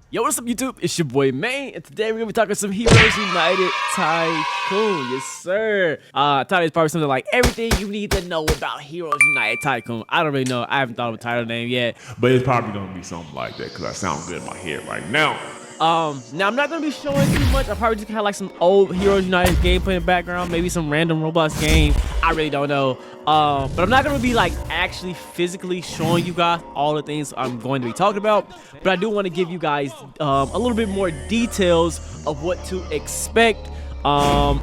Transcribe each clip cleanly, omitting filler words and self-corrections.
Yo, what's up YouTube? It's your boy Maine, and today we're gonna be talking some Heroes United Tycoon. Yes, sir. Title is probably something like everything you need to know about Heroes United Tycoon. I don't really know. I haven't thought of a title name yet, But it's probably gonna be something like that because I sound good in my head right now. Now I'm not gonna be showing too much. I'll probably just have like some old Heroes United gameplay in the background, maybe some random Roblox game. I really don't know. But I'm not gonna be like actually physically showing you guys all the things I'm going to be talking about. But I do want to give you guys a little bit more details of what to expect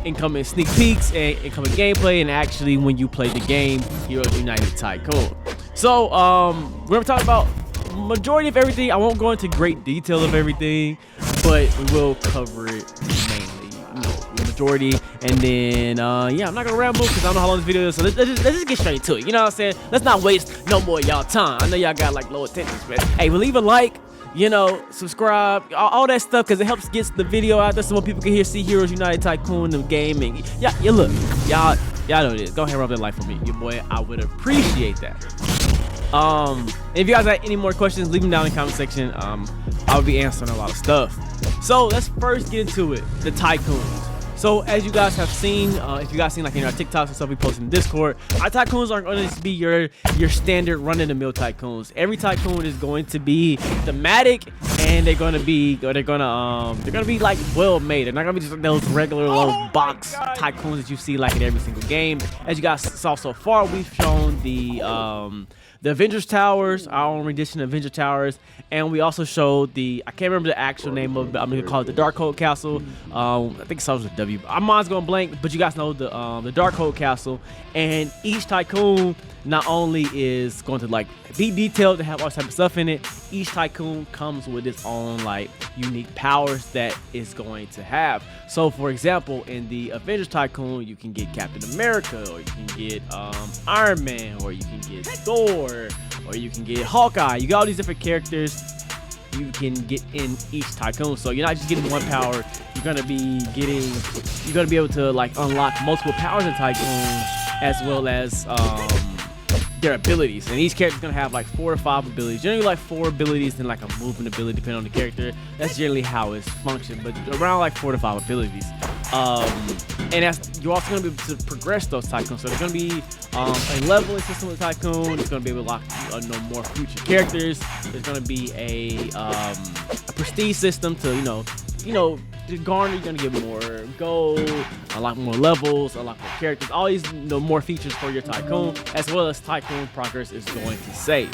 incoming sneak peeks and incoming gameplay, and actually when you play the game Heroes United Tycoon. So we're gonna talk about majority of everything. I won't go into great detail of everything, but we will cover it mainly, the majority. And then yeah, I'm not gonna ramble because I don't know how long this video is, so let's just get straight to it. You know what I'm saying? Let's not waste no more of y'all time. I know y'all got like low attention span. Hey, but leave a like, you know, subscribe, all that stuff, because it helps get the video out there so more people can see Heroes United Tycoon, the game. And yeah, look, y'all know this. Go ahead and rub that like for me, your boy. I would appreciate that. If you guys have any more questions, leave them down in the comment section. I'll be answering a lot of stuff. So let's first get into it, the Tycoons. So as you guys have seen, if you guys seen like in our TikToks and stuff we post in Discord, our Tycoons aren't going to be your standard run-of-the-mill Tycoons. Every Tycoon is going to be thematic, and they're going to be like well made. They're not going to be just those regular low box Tycoons that you see like in every single game. As you guys saw so far, we've shown the Avengers Towers, our own rendition of Avengers Towers, and we also showed I can't remember the actual name of it, but I'm gonna call it the Darkhold Castle. I think it starts with a W. My mind's going blank, but you guys know the Darkhold Castle. And each Tycoon not only is going to like be detailed to have all type of stuff in it, each Tycoon comes with its own like unique powers that it's going to have. So for example, in the Avengers Tycoon, you can get Captain America, or you can get Iron Man, or you can get Thor, or you can get Hawkeye. You got all these different characters you can get in each Tycoon. So you're not just getting one power, you're gonna be able to like unlock multiple powers in Tycoon, as well as their abilities. And each character's gonna have like 4 or 5 abilities. Generally like 4 abilities and like a movement ability depending on the character. That's generally how it's functioned, but around like 4 to 5 abilities. And you're also going to be able to progress those Tycoons. So there's going to be a leveling system with Tycoon. It's going to be able to lock more future characters. There's going to be a prestige system to to garner. You're going to get more gold, unlock more levels, unlock more characters, all these more features for your Tycoon, as well as Tycoon Progress is going to save.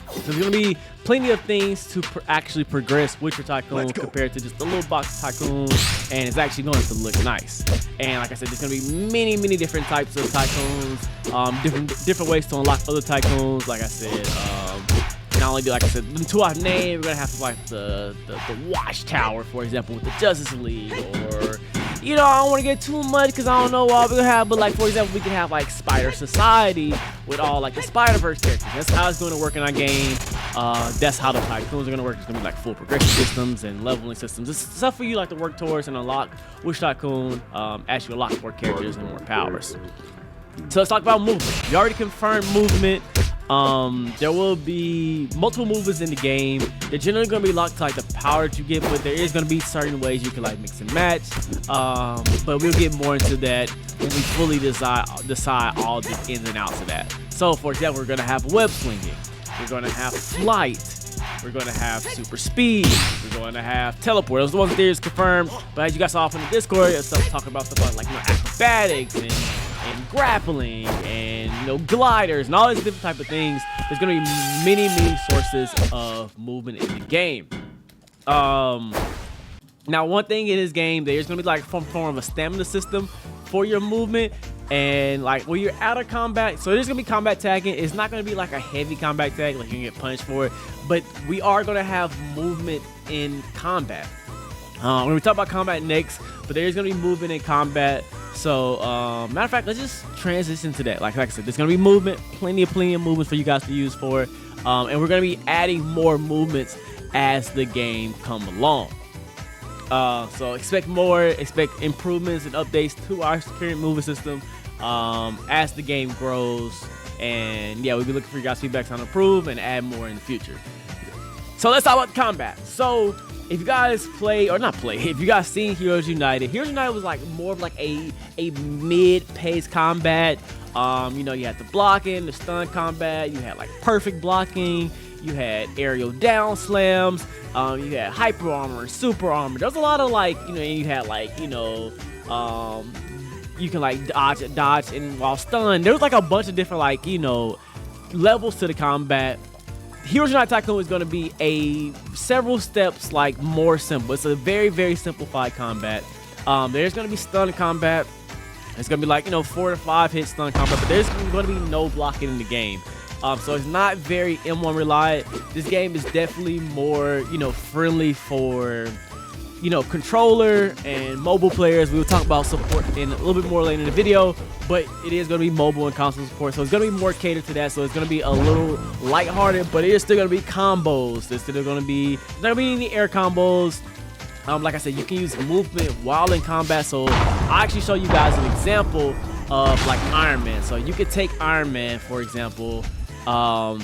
So there's going to be plenty of things to actually progress with your Tycoon compared to just the little box Tycoon, and it's actually going to look nice. And like I said, there's going to be many different types of Tycoons, different ways to unlock other Tycoons. Like I said, not only do, like I said, the 2 I've named, we're going to have like the Watchtower, for example, with the Justice League, or I don't want to get too much because I don't know what we're going to have, but like, for example, we can have like Spider Society with all like the Spider-Verse characters. That's how it's going to work in our game. That's how the Tycoons are going to work. It's going to be like full progression systems and leveling systems. It's stuff for you like to work towards and unlock which Tycoon actually unlock more characters and more powers. So let's talk about movement. You already confirmed movement. There will be multiple movements in the game. They're generally going to be locked to like the power that you get, but there is going to be certain ways you can like mix and match. But we'll get more into that when we fully decide all the ins and outs of that. So for example, we're going to have web slinging, we're going to have flight, we're going to have super speed, we're going to have teleport. Those are the ones that is confirmed. But as you guys saw from the Discord, it's talking about stuff like acrobatics and grappling and gliders and all these different type of things. There's gonna be many sources of movement in the game. Now one thing in this game, there's gonna be like some form of a stamina system for your movement, and like when you're out of combat, so there's gonna be combat tagging. It's not gonna be like a heavy combat tag like you can get punished for it, but we are gonna have movement in combat. When we talk about combat next, but there is gonna be movement in combat. So matter of fact, let's just transition to that. Like I said, there's gonna be movement, plenty of movements for you guys to use for it, and we're gonna be adding more movements as the game come along. So expect improvements and updates to our current movement system as the game grows. And yeah, we'll be looking for you guys' feedback on improve and add more in the future. So let's talk about combat. So if you guys play or not play, if you guys seen Heroes United, Heroes United was like more of like a mid-paced combat. You know, you had the blocking, the stun combat, you had like perfect blocking, you had aerial down slams, you had hyper armor and super armor. There was a lot of like, you know, and you had like, you know, you can like dodge and while stunned. There was like a bunch of different like, you know, levels to the combat. Heroes United Tycoon is going to be several steps like more simple. It's a very simplified combat. There's going to be stun combat. It's going to be like, you know, 4 to 5 hit stun combat, but there's going to be no blocking in the game. So it's not very M1 reliant. This game is definitely more, you know, friendly for, you know, controller and mobile players. We will talk about support in a little bit more later in the video, but it is going to be mobile and console support, so it's going to be more catered to that. So it's going to be a little lighthearted, but it is still going to be combos. There's still going to be any air combos. Like I said, you can use movement while in combat. So I'll actually show you guys an example of like Iron Man. So you could take Iron Man, for example, and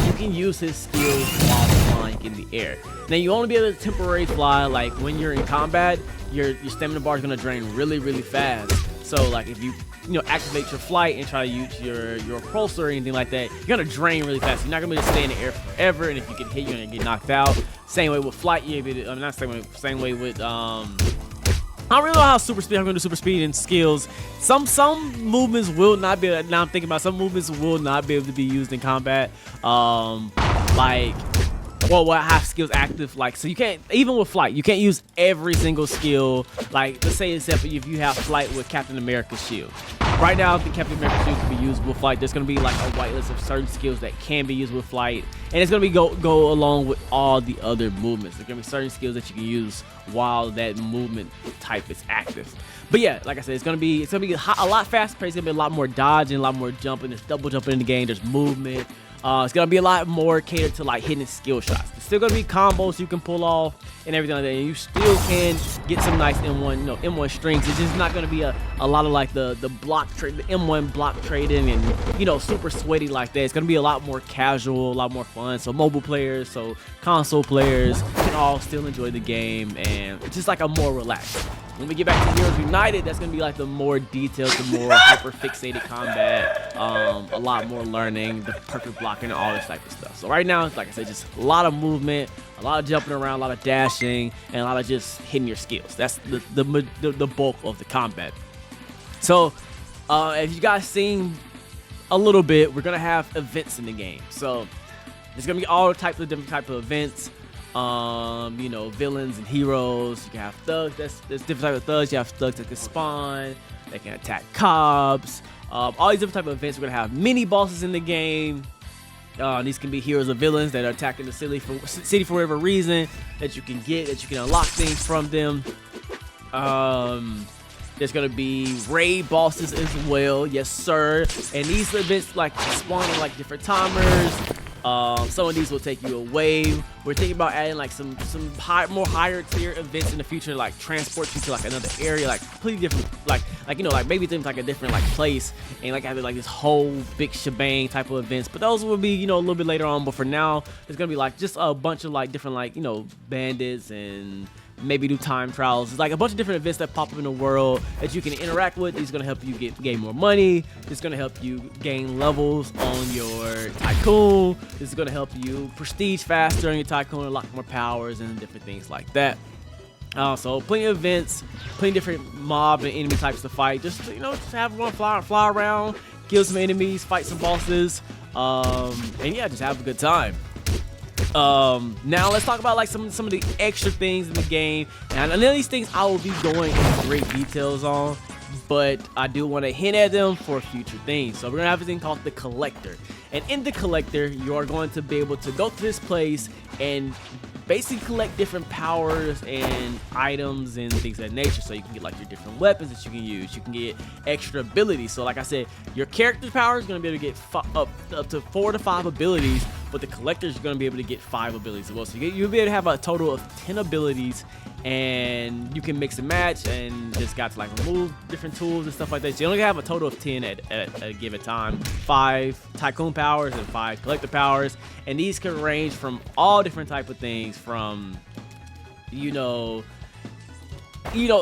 you can use his skills while flying in the air. Now you only be able to temporarily fly like when you're in combat. Your stamina bar is gonna drain really fast. So like if you activate your flight and try to use your propulsor or anything like that, you're gonna drain really fast. You're not gonna be able to stay in the air forever, and if you get hit, you're gonna get knocked out. Same way with flight. Not same way with I don't really know how super speed. I'm gonna do super speed and skills. Some movements will not be. Now I'm thinking about some movements will not be able to be used in combat. Like, well, I have skills active. Like, so you can't, even with flight, you can't use every single skill. Like, let's say except if you have flight with Captain America's shield. Right now, the Captain America's shield can be used with flight. There's gonna be like a whitelist of certain skills that can be used with flight, and it's gonna be go along with all the other movements. There's gonna be certain skills that you can use while that movement type is active. But yeah, like I said, it's gonna be a lot faster paced. It's gonna be a lot more dodging, a lot more jumping. There's double jumping in the game. There's movement. It's gonna be a lot more catered to like hitting skill shots. There's still gonna be combos you can pull off and everything like that, and you still can get some nice M1, M1 strings. It's just not gonna be a lot of like the block trade, the M1 block trading, and super sweaty like that. It's gonna be a lot more casual, a lot more fun. So mobile players, so console players can all still enjoy the game, and it's just like a more relaxed. When we get back to Heroes United, that's gonna be like the more detailed, the more hyper fixated combat, a lot more learning, the perfect blocking, and all this type of stuff. So right now, like I said, just a lot of movement, a lot of jumping around, a lot of dashing, and a lot of just hitting your skills. That's the bulk of the combat. So if you guys seen a little bit, we're gonna have events in the game. So there's gonna be all types of different types of events. Villains and heroes. You can have thugs. There's different types of thugs. You have thugs that can spawn. They can attack cops. All these different types of events. We're gonna have mini bosses in the game. These can be heroes or villains that are attacking the city for whatever reason that you can get, that you can unlock things from them. There's gonna be raid bosses as well, yes sir. And these events like spawn on like different timers. Some of these will take you away. We're thinking about adding like some more higher tier events in the future, like transport you to like another area, like completely different, like maybe things like a different like place, and like having like this whole big shebang type of events. But those will be a little bit later on. But for now, it's gonna be like just a bunch of like different like bandits, and maybe do time trials. It's like a bunch of different events that pop up in the world that you can interact with. These are gonna help you gain more money. It's gonna help you gain levels on your tycoon. This is gonna help you prestige faster on your tycoon, unlock more powers and different things like that. So plenty of events, plenty of different mob and enemy types to fight. Just just have one fly around, kill some enemies, fight some bosses, and yeah, just have a good time. Now let's talk about like some of the extra things in the game. And none of these things I will be going into great details on, but I do want to hint at them for future things. So we're gonna have a thing called the collector, and in the collector you are going to be able to go to this place and basically collect different powers and items and things of that nature. So you can get like your different weapons that you can use. You can get extra abilities. So like I said, your character's power is going to be able to get up to 4 to 5 abilities, but the collector is going to be able to get 5 abilities as well. So you'll be able to have a total of 10 abilities and you can mix and match and just got to like remove different tools and stuff like that. So you only have a total of 10 at a given time, 5 tycoon powers and 5 collector powers, and these can range from all different type of things, from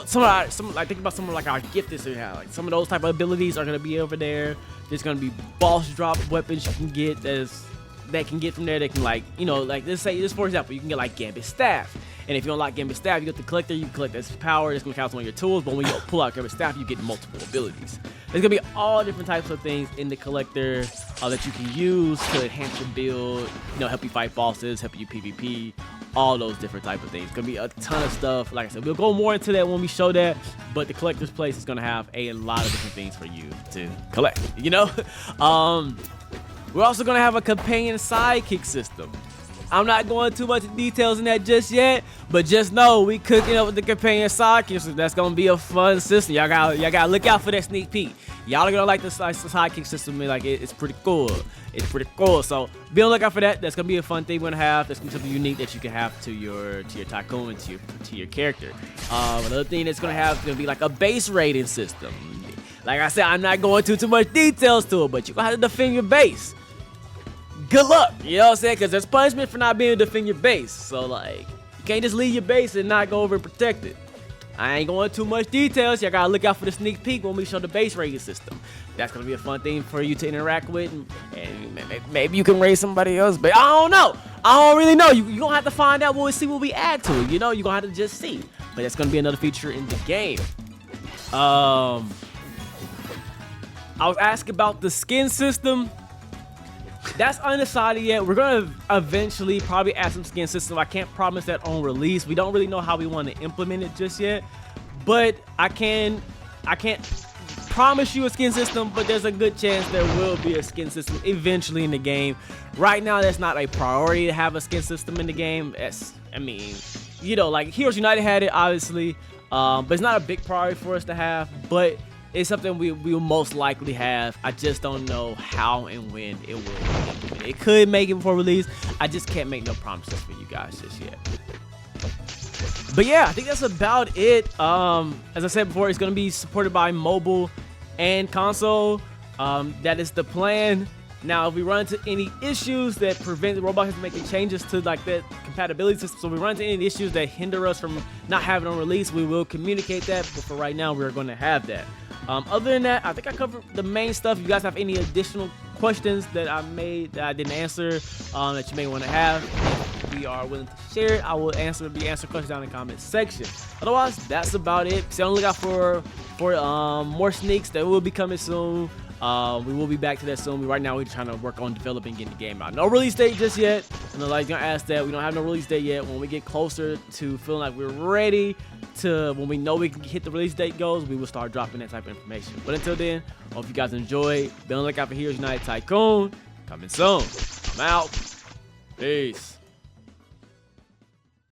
some like think about something like our gifted, so yeah, like some of those type of abilities are gonna be over there. There's gonna be boss drop weapons you can get that can get from there. They can like like let's say this for example, you can get like Gambit Staff, and if you unlock Gambit Staff, you get the collector, you collect this power, it's gonna count as one of your tools, but when you pull out Gambit Staff, you get multiple abilities. There's gonna be all different types of things in the collector that you can use to enhance your build, help you fight bosses, help you PvP, all those different type of things. It's gonna be a ton of stuff. Like I said, we'll go more into that when we show that, but the collector's place is gonna have a lot of different things for you to collect, We're also gonna have a companion sidekick system. I'm not going too much details in that just yet, but just know we cooking up with the companion sidekick system. That's gonna be a fun system. Y'all gotta look out for that sneak peek. Y'all are gonna like the sidekick system. Like it's pretty cool. It's pretty cool. So be on the lookout for that. That's gonna be a fun thing we're gonna have. That's gonna be something unique that you can have to your tycoon and to your character. Another thing that's gonna be like a base rating system. Like I said, I'm not going too much details to it, but you're gonna have to defend your base. Good luck, you know what I'm saying? Because there's punishment for not being able to defend your base. So, like, you can't just leave your base and not go over and protect it. I ain't going too much details. Y'all gotta look out for the sneak peek when we show the base rating system. That's gonna be a fun thing for you to interact with, and maybe you can raise somebody else. But I don't know. I don't really know. You gonna have to find out when we see what we add to it. You're gonna have to just see. But that's gonna be another feature in the game. I was asked about the skin system. That's undecided yet. We're gonna eventually probably add some skin system. I can't promise that on release. We don't really know how we want to implement it just yet, but I can't promise you a skin system, but there's a good chance there will be a skin system eventually in the game. Right now, that's not a priority to have a skin system in the game. Like Heroes United had it, obviously, but it's not a big priority for us to have, but it's something we will most likely have. I just don't know how and when it will be. It could make it before release. I just can't make no promises for you guys just yet. But yeah, I think that's about it. As I said before, it's going to be supported by mobile and console. That is the plan. Now, if we run into any issues that prevent Roblox from making changes to like that compatibility system, so if we run into any issues that hinder us from not having it on release, we will communicate that. But for right now, we're going to have that. Other than that, I think I covered the main stuff. If you guys have any additional questions that I didn't answer, that you may want to have, we are willing to share it. I will answer questions down in the comment section. Otherwise, that's about it. Stay on the lookout for more sneaks that will be coming soon. We will be back to that soon. Right now, we're trying to work on developing, getting the game out. No release date just yet. And like gonna ask that. We don't have no release date yet. When we get closer to feeling like we're ready to, when we know we can hit the release date goals, we will start dropping that type of information. But until then, hope you guys enjoy. Be on the lookout for Heroes United Tycoon coming soon. I'm out. Peace.